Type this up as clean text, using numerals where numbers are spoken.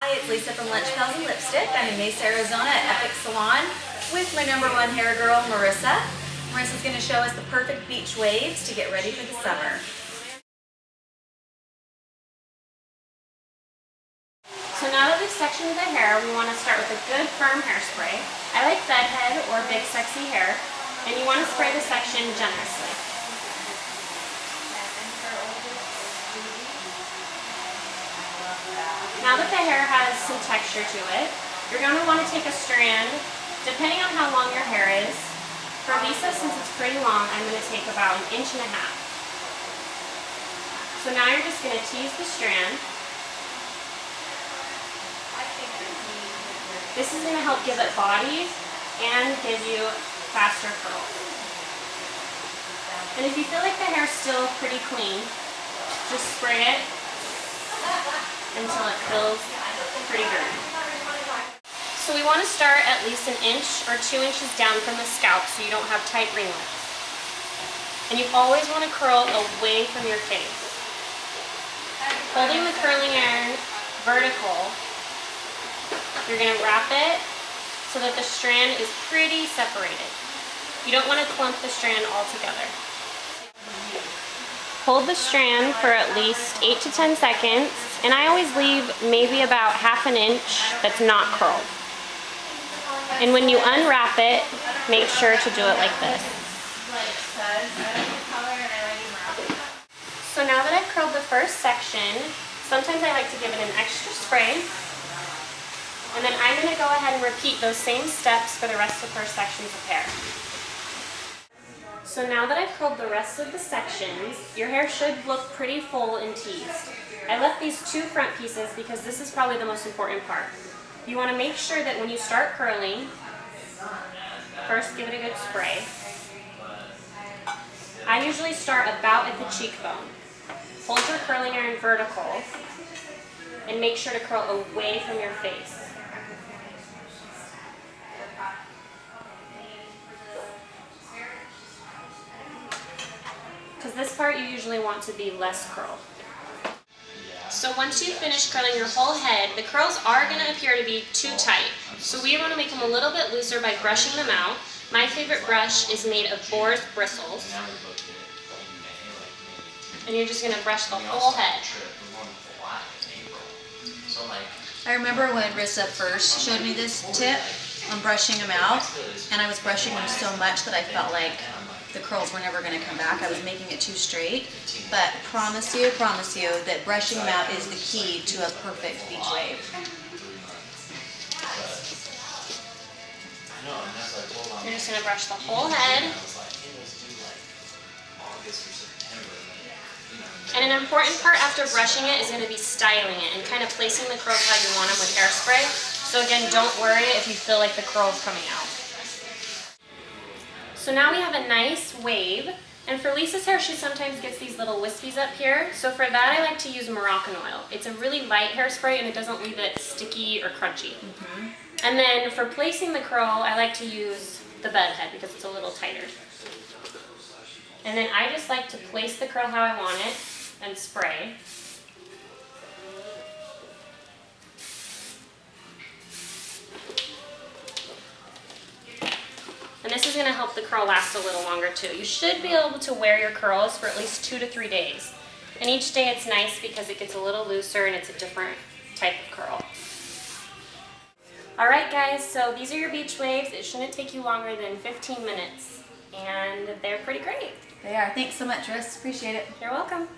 Hi, it's Lisa from Lunch Pals and Lipstick. I'm in Mesa, Arizona at Epic Salon with my #1 hair girl, Marissa. Marissa's going to show us the perfect beach waves to get ready for the summer. So now that we've sectioned the hair, we want to start with a good firm hairspray. I like bedhead or big sexy hair, and you want to spray the section generously. Now that the hair has some texture to it, you're going to want to take a strand, depending on how long your hair is. For Lisa, since it's pretty long, I'm going to take about 1.5 inches. So now you're just going to tease the strand. This is going to help give it body and give you faster curls. And if you feel like the hair's still pretty clean, just spray it until it feels pretty good. So we want to start at least 1 inch or 2 inches down from the scalp so you don't have tight ringlets. And you always want to curl away from your face. Holding the curling iron vertical, you're going to wrap it so that the strand is pretty separated. You don't want to clump the strand all together. Hold the strand for at least 8 to 10 seconds, and I always leave maybe about 1/2 inch that's not curled. And when you unwrap it, make sure to do it like this. So now that I've curled the first section, sometimes I like to give it an extra spray. And then I'm going to go ahead and repeat those same steps for the rest of her sections of hair. So now that I've curled the rest of the sections, your hair should look pretty full and teased. I left these 2 front pieces because this is probably the most important part. You want to make sure that when you start curling, first give it a good spray. I usually start about at the cheekbone. Hold your curling iron vertical and make sure to curl away from your face. Because this part you usually want to be less curled. So once you finish curling your whole head, the curls are going to appear to be too tight. So we want to make them a little bit looser by brushing them out. My favorite brush is made of boar's bristles. And you're just going to brush the whole head. I remember when Marissa first showed me this tip on brushing them out, and I was brushing them so much that I felt like the curls were never going to come back. I was making it too straight, but promise you that brushing them out is the key to a perfect beach wave. You're just going to brush the whole head. And an important part after brushing it is going to be styling it and kind of placing the curls how you want them with hairspray. So again, don't worry if you feel like the curl's coming out. So now we have a nice wave, and for Lisa's hair, she sometimes gets these little wispies up here. So for that, I like to use Moroccan oil. It's a really light hairspray, and it doesn't leave it sticky or crunchy. And then for placing the curl, I like to use the bed head because it's a little tighter. And then I just like to place the curl how I want it and spray. And this is going to help the curl last a little longer too. You should be able to wear your curls for at least 2 to 3 days. And each day it's nice because it gets a little looser and it's a different type of curl. Alright guys, so these are your beach waves. It shouldn't take you longer than 15 minutes. And they're pretty great. They are. Thanks so much, Riss. Appreciate it. You're welcome.